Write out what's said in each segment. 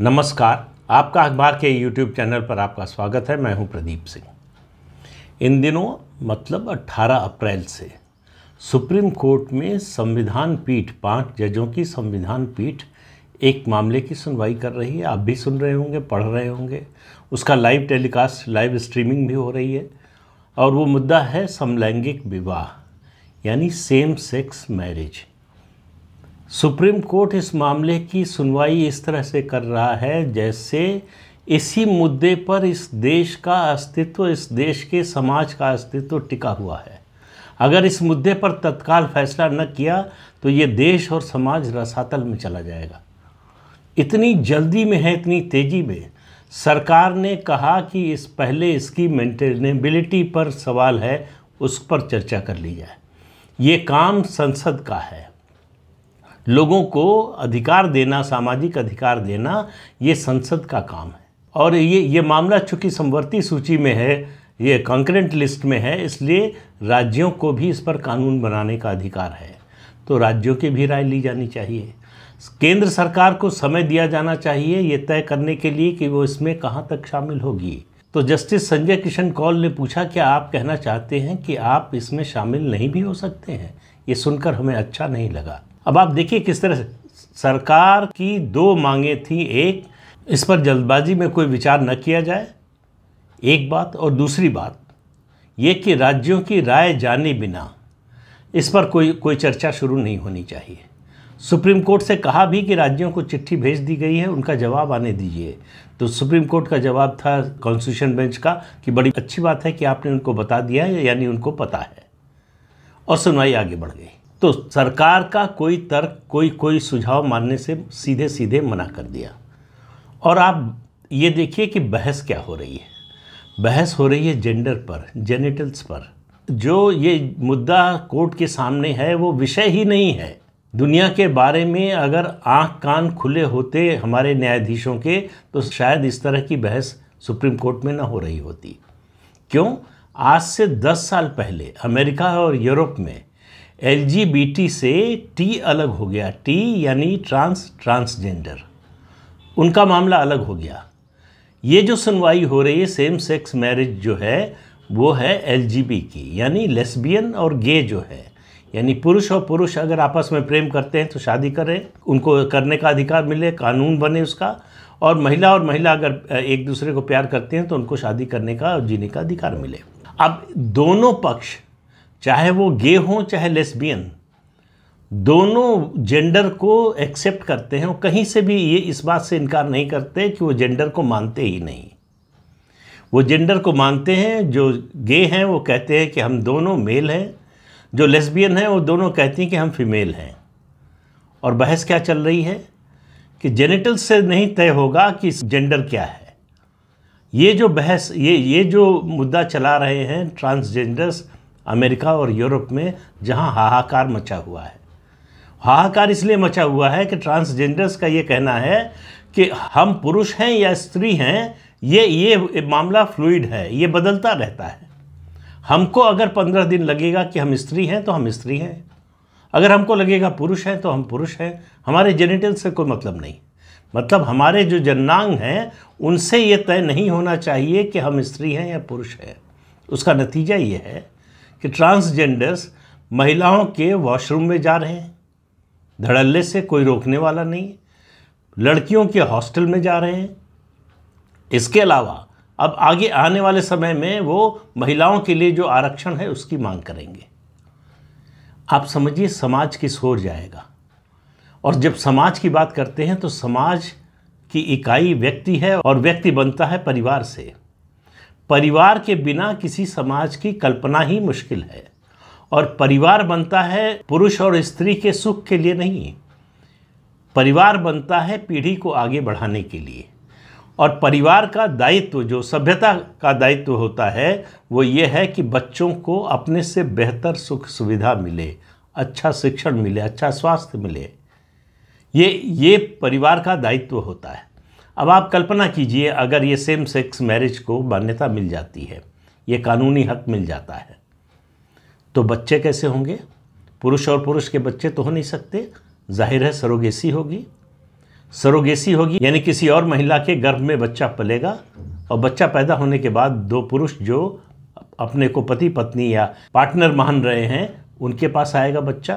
नमस्कार, आपका अखबार के YouTube चैनल पर आपका स्वागत है। मैं हूं प्रदीप सिंह। इन दिनों मतलब 18 अप्रैल से सुप्रीम कोर्ट में संविधान पीठ 5 जजों की संविधान पीठ एक मामले की सुनवाई कर रही है। आप भी सुन रहे होंगे, पढ़ रहे होंगे। उसका लाइव टेलीकास्ट, लाइव स्ट्रीमिंग भी हो रही है और वो मुद्दा है समलैंगिक विवाह यानी same sex marriage. Supreme court इस मामले की सुनवाई इस तरह से कर रहा है जैसे इसी मुद्दे पर इस देश का अस्तित्व, इस देश के समाज का अस्तित्व टिका हुआ है। अगर इस मुद्दे पर तत्काल फैसला न किया तो ये देश और समाज रसातल में चला जाएगा। इतनी जल्दी में है, इतनी तेज़ी में सरकार ने कहा कि इस पहले इसकी मेंटेनेबिलिटी पर सवाल है, उस पर चर्चा कर ली जाए। ये काम संसद का है। लोगों को अधिकार देना, सामाजिक अधिकार देना, ये संसद का काम है। और ये मामला चूँकि समवर्ती सूची में है, ये कंकरेंट लिस्ट में है, इसलिए राज्यों को भी इस पर कानून बनाने का अधिकार है। तो राज्यों की भी राय ली जानी चाहिए। केंद्र सरकार को समय दिया जाना चाहिए ये तय करने के लिए कि वो इसमें कहाँ तक शामिल होगी। तो जस्टिस संजय किशन कौल ने पूछा, क्या आप कहना चाहते हैं कि आप इसमें शामिल नहीं भी हो सकते हैं? ये सुनकर हमें अच्छा नहीं लगा। अब आप देखिए किस तरह से सरकार की दो मांगें थी। एक, इस पर जल्दबाजी में कोई विचार न किया जाए, एक बात, और दूसरी बात ये कि राज्यों की राय जाने बिना इस पर कोई चर्चा शुरू नहीं होनी चाहिए। सुप्रीम कोर्ट से कहा भी कि राज्यों को चिट्ठी भेज दी गई है, उनका जवाब आने दीजिए। तो सुप्रीम कोर्ट का जवाब था कॉन्स्टिट्यूशन बेंच का कि बड़ी अच्छी बात है कि आपने उनको बता दिया है, यानी उनको पता है, और सुनवाई आगे बढ़ गई। तो सरकार का कोई तर्क, कोई सुझाव मानने से सीधे सीधे मना कर दिया। और आप ये देखिए कि बहस क्या हो रही है। बहस हो रही है जेंडर पर, जेनिटल्स पर। जो ये मुद्दा कोर्ट के सामने है वो विषय ही नहीं है। दुनिया के बारे में अगर आंख कान खुले होते हमारे न्यायाधीशों के तो शायद इस तरह की बहस सुप्रीम कोर्ट में ना हो रही होती। क्यों? आज से 10 साल पहले अमेरिका और यूरोप में LGBT से T अलग हो गया। T यानी ट्रांसजेंडर, उनका मामला अलग हो गया। ये जो सुनवाई हो रही है सेम सेक्स मैरिज जो है वो है LGB की, यानी लेस्बियन और गे जो है, यानी पुरुष और पुरुष अगर आपस में प्रेम करते हैं तो शादी करें, उनको करने का अधिकार मिले, कानून बने उसका। और महिला अगर एक दूसरे को प्यार करते हैं तो उनको शादी करने का और जीने का अधिकार मिले। अब दोनों पक्ष, चाहे वो गे हों चाहे लेस्बियन, दोनों जेंडर को एक्सेप्ट करते हैं और कहीं से भी ये इस बात से इनकार नहीं करते कि वो जेंडर को मानते ही नहीं। वो जेंडर को मानते हैं। जो गे हैं वो कहते हैं कि हम दोनों मेल हैं, जो लेस्बियन हैं वो दोनों कहती हैं कि हम फीमेल हैं। और बहस क्या चल रही है कि जेनिटल से नहीं तय होगा कि जेंडर क्या है। ये जो बहस, ये जो मुद्दा चला रहे हैं ट्रांसजेंडर्स अमेरिका और यूरोप में, जहां हाहाकार मचा हुआ है। हाहाकार इसलिए मचा हुआ है कि ट्रांसजेंडर्स का ये कहना है कि हम पुरुष हैं या स्त्री हैं, ये मामला फ्लूइड है, ये बदलता रहता है। हमको अगर 15 दिन लगेगा कि हम स्त्री हैं तो हम स्त्री हैं, अगर हमको लगेगा पुरुष हैं तो हम पुरुष हैं। हमारे जेनिटल से कोई मतलब नहीं। मतलब हमारे जो जननांग हैं उनसे ये तय नहीं होना चाहिए कि हम स्त्री हैं या पुरुष हैं। उसका नतीजा ये है कि ट्रांसजेंडर्स महिलाओं के वॉशरूम में जा रहे हैं, धड़ल्ले से कोई रोकने वाला नहीं। लड़कियों के हॉस्टल में जा रहे हैं। इसके अलावा अब आगे आने वाले समय में वो महिलाओं के लिए जो आरक्षण है उसकी मांग करेंगे। आप समझिए समाज किस ओर जाएगा। और जब समाज की बात करते हैं तो समाज की इकाई व्यक्ति है और व्यक्ति बनता है परिवार से। परिवार के बिना किसी समाज की कल्पना ही मुश्किल है। और परिवार बनता है पुरुष और स्त्री के सुख के लिए नहीं, परिवार बनता है पीढ़ी को आगे बढ़ाने के लिए। और परिवार का दायित्व, जो सभ्यता का दायित्व होता है, वो ये है कि बच्चों को अपने से बेहतर सुख सुविधा मिले, अच्छा शिक्षण मिले, अच्छा स्वास्थ्य मिले। ये परिवार का दायित्व होता है। अब आप कल्पना कीजिए अगर ये सेम सेक्स मैरिज को मान्यता मिल जाती है, ये कानूनी हक मिल जाता है, तो बच्चे कैसे होंगे? पुरुष और पुरुष के बच्चे तो हो नहीं सकते, जाहिर है सरोगेसी होगी। सरोगेसी होगी, यानी किसी और महिला के गर्भ में बच्चा पलेगा और बच्चा पैदा होने के बाद दो पुरुष जो अपने को पति पत्नी या पार्टनर मान रहे हैं उनके पास आएगा बच्चा,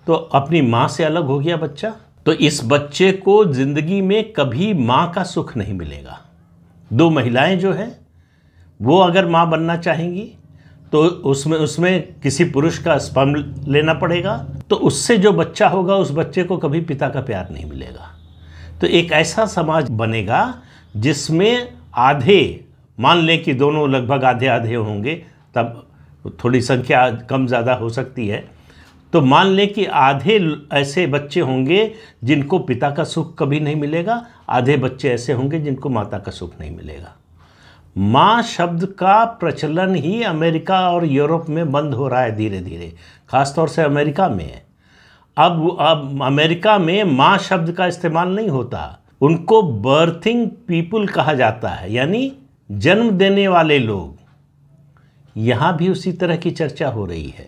तो अपनी माँ से अलग हो गया बच्चा। तो इस बच्चे को जिंदगी में कभी माँ का सुख नहीं मिलेगा। दो महिलाएं जो हैं वो अगर माँ बनना चाहेंगी तो उसमें किसी पुरुष का स्पर्म लेना पड़ेगा, तो उससे जो बच्चा होगा उस बच्चे को कभी पिता का प्यार नहीं मिलेगा। तो एक ऐसा समाज बनेगा जिसमें आधे, मान लें कि दोनों लगभग आधे आधे होंगे, तब थोड़ी संख्या कम ज़्यादा हो सकती है, तो मान लें कि आधे ऐसे बच्चे होंगे जिनको पिता का सुख कभी नहीं मिलेगा, आधे बच्चे ऐसे होंगे जिनको माता का सुख नहीं मिलेगा। माँ शब्द का प्रचलन ही अमेरिका और यूरोप में बंद हो रहा है धीरे धीरे, खासतौर से अमेरिका में। अब अमेरिका में माँ शब्द का इस्तेमाल नहीं होता, उनको बर्थिंग पीपुल कहा जाता है, यानी जन्म देने वाले लोग। यहाँ भी उसी तरह की चर्चा हो रही है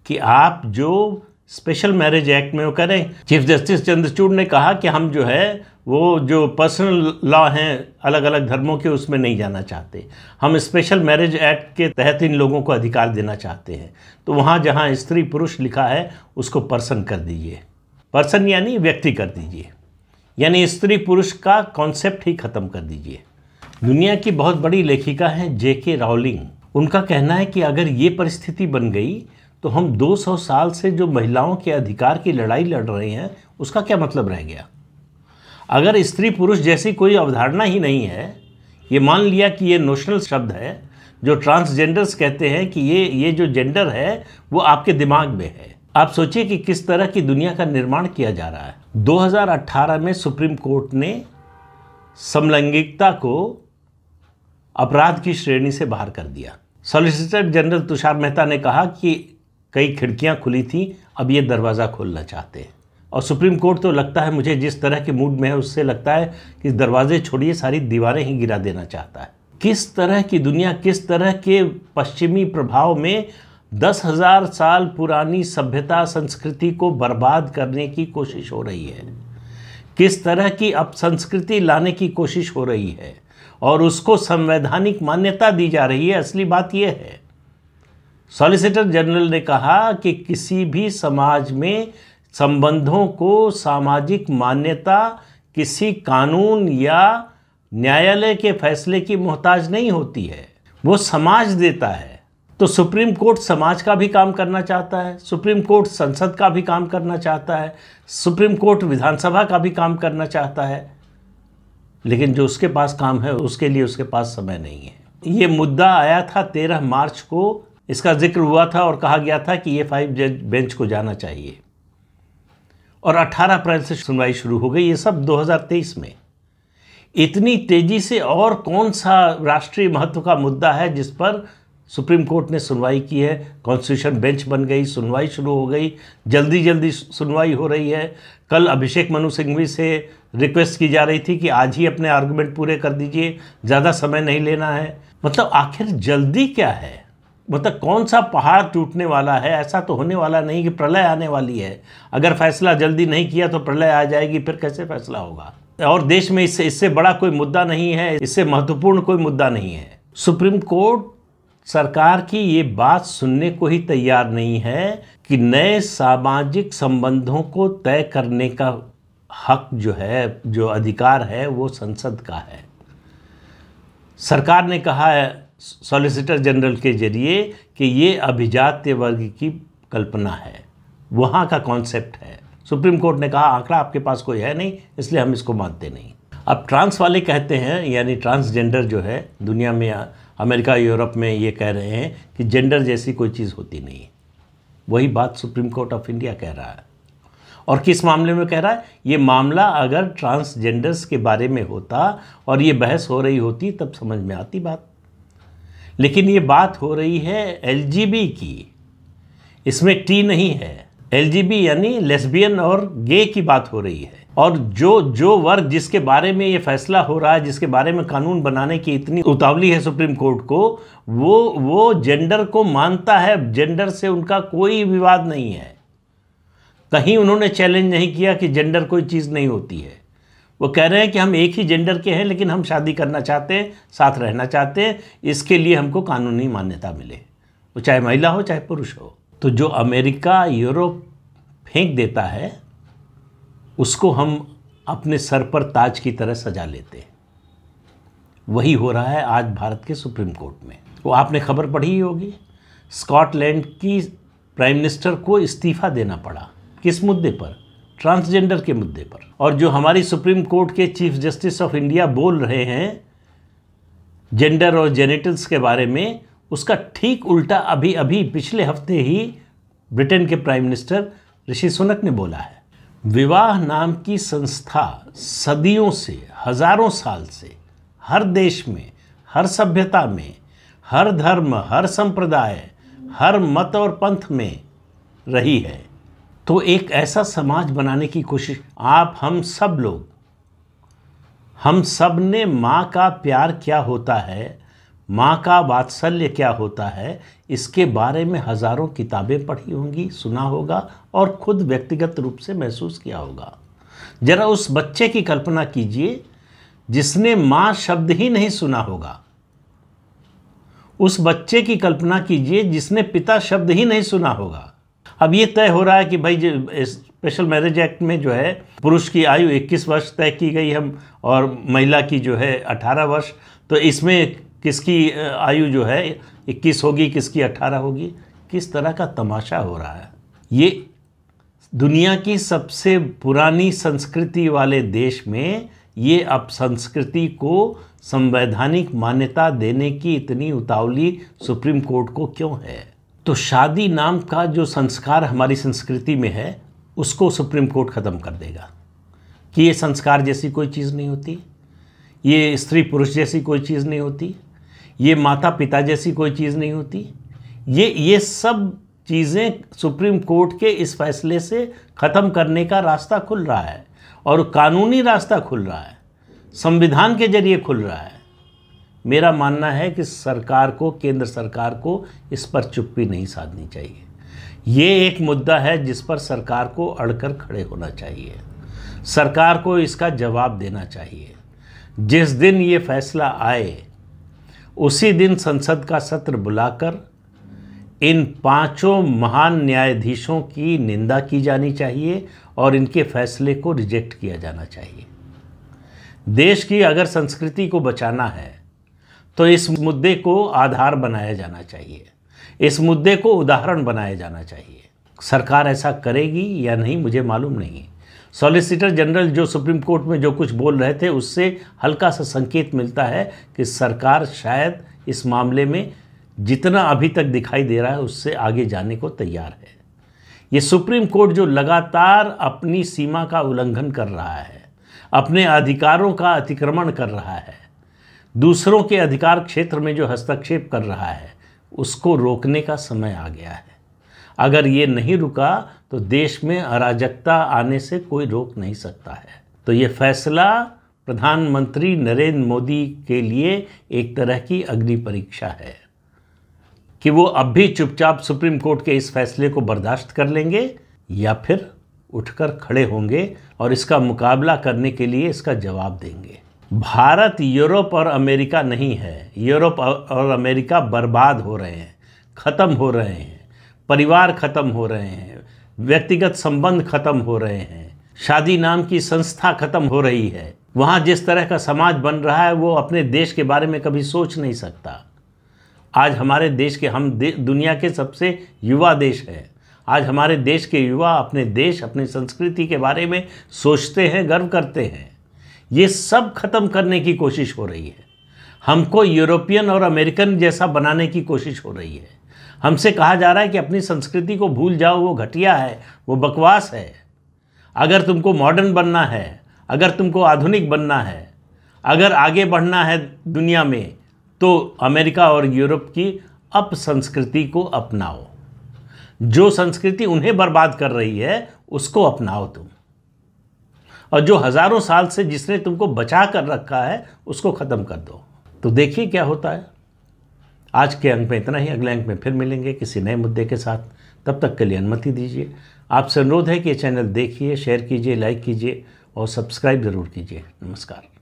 कि आप जो स्पेशल मैरिज एक्ट में वो करें। चीफ जस्टिस चंद्रचूड़ ने कहा कि हम जो है वो जो पर्सनल लॉ हैं अलग अलग धर्मों के उसमें नहीं जाना चाहते, हम स्पेशल मैरिज एक्ट के तहत इन लोगों को अधिकार देना चाहते हैं। तो वहाँ जहाँ स्त्री पुरुष लिखा है उसको पर्सन कर दीजिए, पर्सन यानी व्यक्ति कर दीजिए, यानी स्त्री पुरुष का कॉन्सेप्ट ही ख़त्म कर दीजिए। दुनिया की बहुत बड़ी लेखिका हैं J.K. राउलिंग, उनका कहना है कि अगर ये परिस्थिति बन गई तो हम 200 साल से जो महिलाओं के अधिकार की लड़ाई लड़ रहे हैं उसका क्या मतलब रह गया। अगर स्त्री पुरुष जैसी कोई अवधारणा ही नहीं है, ये मान लिया कि ये नोशनल शब्द है, जो ट्रांसजेंडर्स कहते हैं कि ये जो जेंडर है वो आपके दिमाग में है। आप सोचिए कि किस तरह की दुनिया का निर्माण किया जा रहा है। 2018 में सुप्रीम कोर्ट ने समलैंगिकता को अपराध की श्रेणी से बाहर कर दिया। सॉलिसिटर जनरल तुषार मेहता ने कहा कि कई खिड़कियां खुली थी, अब ये दरवाज़ा खोलना चाहते हैं। और सुप्रीम कोर्ट तो लगता है मुझे, जिस तरह के मूड में है उससे लगता है कि दरवाजे छोड़िए सारी दीवारें ही गिरा देना चाहता है। किस तरह की दुनिया, किस तरह के पश्चिमी प्रभाव में 10,000 साल पुरानी सभ्यता संस्कृति को बर्बाद करने की कोशिश हो रही है, किस तरह की अपसंस्कृति लाने की कोशिश हो रही है और उसको संवैधानिक मान्यता दी जा रही है। असली बात यह है, सॉलिसिटर जनरल ने कहा कि किसी भी समाज में संबंधों को सामाजिक मान्यता किसी कानून या न्यायालय के फैसले की मोहताज नहीं होती है, वो समाज देता है। तो सुप्रीम कोर्ट समाज का भी काम करना चाहता है, सुप्रीम कोर्ट संसद का भी काम करना चाहता है, सुप्रीम कोर्ट विधानसभा का भी काम करना चाहता है, लेकिन जो उसके पास काम है उसके लिए उसके पास समय नहीं है। ये मुद्दा आया था 13 मार्च को, इसका जिक्र हुआ था और कहा गया था कि ये 5 जज बेंच को जाना चाहिए, और 18 अप्रैल से सुनवाई शुरू हो गई। ये सब 2023 में। इतनी तेजी से और कौन सा राष्ट्रीय महत्व का मुद्दा है जिस पर सुप्रीम कोर्ट ने सुनवाई की है। कॉन्स्टिट्यूशन बेंच बन गई, सुनवाई शुरू हो गई, जल्दी जल्दी सुनवाई हो रही है। कल अभिषेक मनु सिंघवी से रिक्वेस्ट की जा रही थी कि आज ही अपने आर्गुमेंट पूरे कर दीजिए, ज़्यादा समय नहीं लेना है। मतलब आखिर जल्दी क्या है, मतलब कौन सा पहाड़ टूटने वाला है। ऐसा तो होने वाला नहीं कि प्रलय आने वाली है, अगर फैसला जल्दी नहीं किया तो प्रलय आ जाएगी, फिर कैसे फैसला होगा। और देश में इससे बड़ा कोई मुद्दा नहीं है, इससे महत्वपूर्ण कोई मुद्दा नहीं है। सुप्रीम कोर्ट सरकार की ये बात सुनने को ही तैयार नहीं है कि नए सामाजिक संबंधों को तय करने का हक जो है, जो अधिकार है, वो संसद का है। सरकार ने कहा है सॉलिसिटर जनरल के जरिए कि ये अभिजात्य वर्ग की कल्पना है, वहाँ का कॉन्सेप्ट है। सुप्रीम कोर्ट ने कहा आंकड़ा आपके पास कोई है नहीं, इसलिए हम इसको मानते नहीं। अब ट्रांस वाले कहते हैं, यानी ट्रांसजेंडर जो है दुनिया में, अमेरिका यूरोप में ये कह रहे हैं कि जेंडर जैसी कोई चीज़ होती नहीं है। वही बात सुप्रीम कोर्ट ऑफ इंडिया कह रहा है। और किस मामले में कह रहा है? ये मामला अगर ट्रांसजेंडर्स के बारे में होता और ये बहस हो रही होती तब समझ में आती बात, लेकिन ये बात हो रही है एलजीबी की, इसमें टी नहीं है। एलजीबी यानी लेस्बियन और गे की बात हो रही है। और जो वर्ग जिसके बारे में ये फैसला हो रहा है, जिसके बारे में कानून बनाने की इतनी उतावली है सुप्रीम कोर्ट को, वो जेंडर को मानता है, जेंडर से उनका कोई विवाद नहीं है। कहीं उन्होंने चैलेंज नहीं किया कि जेंडर कोई चीज़ नहीं होती है। वो कह रहे हैं कि हम एक ही जेंडर के हैं लेकिन हम शादी करना चाहते हैं, साथ रहना चाहते हैं, इसके लिए हमको कानूनी मान्यता मिले, वो चाहे महिला हो चाहे पुरुष हो। तो जो अमेरिका यूरोप फेंक देता है उसको हम अपने सर पर ताज की तरह सजा लेते हैं। वही हो रहा है आज भारत के सुप्रीम कोर्ट में। वो आपने खबर पढ़ी ही होगी, स्कॉटलैंड की प्राइम मिनिस्टर को इस्तीफा देना पड़ा। किस मुद्दे पर? ट्रांसजेंडर के मुद्दे पर। और जो हमारी सुप्रीम कोर्ट के चीफ जस्टिस ऑफ इंडिया बोल रहे हैं जेंडर और जेनिटल्स के बारे में, उसका ठीक उल्टा अभी अभी पिछले हफ्ते ही ब्रिटेन के प्राइम मिनिस्टर ऋषि सुनक ने बोला है। विवाह नाम की संस्था सदियों से, हजारों साल से हर देश में, हर सभ्यता में, हर धर्म, हर संप्रदाय, हर मत और पंथ में रही है। तो एक ऐसा समाज बनाने की कोशिश हम सब लोग, हम सब ने माँ का प्यार क्या होता है, माँ का वात्सल्य क्या होता है, इसके बारे में हज़ारों किताबें पढ़ी होंगी, सुना होगा और खुद व्यक्तिगत रूप से महसूस किया होगा। जरा उस बच्चे की कल्पना कीजिए जिसने माँ शब्द ही नहीं सुना होगा। उस बच्चे की कल्पना कीजिए जिसने पिता शब्द ही नहीं सुना होगा। अब ये तय हो रहा है कि भाई स्पेशल मैरिज एक्ट में जो है पुरुष की आयु 21 वर्ष तय की गई है और महिला की जो है 18 वर्ष। तो इसमें किसकी आयु जो है 21 होगी, किसकी 18 होगी? किस तरह का तमाशा हो रहा है। ये दुनिया की सबसे पुरानी संस्कृति वाले देश में ये अपसंस्कृति को संवैधानिक मान्यता देने की इतनी उतावली सुप्रीम कोर्ट को क्यों है? तो शादी नाम का जो संस्कार हमारी संस्कृति में है उसको सुप्रीम कोर्ट ख़त्म कर देगा कि ये संस्कार जैसी कोई चीज़ नहीं होती, ये स्त्री पुरुष जैसी कोई चीज़ नहीं होती, ये माता पिता जैसी कोई चीज़ नहीं होती। ये सब चीज़ें सुप्रीम कोर्ट के इस फैसले से ख़त्म करने का रास्ता खुल रहा है और कानूनी रास्ता खुल रहा है, संविधान के जरिए खुल रहा है। मेरा मानना है कि सरकार को, केंद्र सरकार को इस पर चुप्पी नहीं साधनी चाहिए। ये एक मुद्दा है जिस पर सरकार को अड़कर खड़े होना चाहिए, सरकार को इसका जवाब देना चाहिए। जिस दिन ये फैसला आए उसी दिन संसद का सत्र बुलाकर इन 5 महान न्यायाधीशों की निंदा की जानी चाहिए और इनके फैसले को रिजेक्ट किया जाना चाहिए। देश की अगर संस्कृति को बचाना है तो इस मुद्दे को आधार बनाया जाना चाहिए, इस मुद्दे को उदाहरण बनाया जाना चाहिए। सरकार ऐसा करेगी या नहीं मुझे मालूम नहीं। सॉलिसिटर जनरल जो सुप्रीम कोर्ट में जो कुछ बोल रहे थे उससे हल्का सा संकेत मिलता है कि सरकार शायद इस मामले में जितना अभी तक दिखाई दे रहा है उससे आगे जाने को तैयार है। ये सुप्रीम कोर्ट जो लगातार अपनी सीमा का उल्लंघन कर रहा है, अपने अधिकारों का अतिक्रमण कर रहा है, दूसरों के अधिकार क्षेत्र में जो हस्तक्षेप कर रहा है, उसको रोकने का समय आ गया है। अगर ये नहीं रुका तो देश में अराजकता आने से कोई रोक नहीं सकता है। तो ये फैसला प्रधानमंत्री नरेंद्र मोदी के लिए एक तरह की अग्नि परीक्षा है कि वो अब भी चुपचाप सुप्रीम कोर्ट के इस फैसले को बर्दाश्त कर लेंगे या फिर उठकर खड़े होंगे और इसका मुकाबला करने के लिए इसका जवाब देंगे। भारत यूरोप और अमेरिका नहीं है। यूरोप और अमेरिका बर्बाद हो रहे हैं, ख़त्म हो रहे हैं, परिवार ख़त्म हो रहे हैं, व्यक्तिगत संबंध ख़त्म हो रहे हैं, शादी नाम की संस्था ख़त्म हो रही है। वहाँ जिस तरह का समाज बन रहा है वो अपने देश के बारे में कभी सोच नहीं सकता। आज हमारे देश के दुनिया के सबसे युवा देश है। आज हमारे देश के युवा अपने देश, अपनी संस्कृति के बारे में सोचते हैं, गर्व करते हैं। ये सब ख़त्म करने की कोशिश हो रही है। हमको यूरोपियन और अमेरिकन जैसा बनाने की कोशिश हो रही है। हमसे कहा जा रहा है कि अपनी संस्कृति को भूल जाओ, वो घटिया है, वो बकवास है। अगर तुमको मॉडर्न बनना है, अगर तुमको आधुनिक बनना है, अगर आगे बढ़ना है दुनिया में, तो अमेरिका और यूरोप की अपसंस्कृति को अपनाओ। जो संस्कृति उन्हें बर्बाद कर रही है उसको अपनाओ तुम, और जो हज़ारों साल से जिसने तुमको बचा कर रखा है उसको ख़त्म कर दो। तो देखिए क्या होता है। आज के अंक में इतना ही। अगले अंक में फिर मिलेंगे किसी नए मुद्दे के साथ। तब तक के लिए अनुमति दीजिए। आपसे अनुरोध है कि ये चैनल देखिए, शेयर कीजिए, लाइक कीजिए और सब्सक्राइब ज़रूर कीजिए। नमस्कार।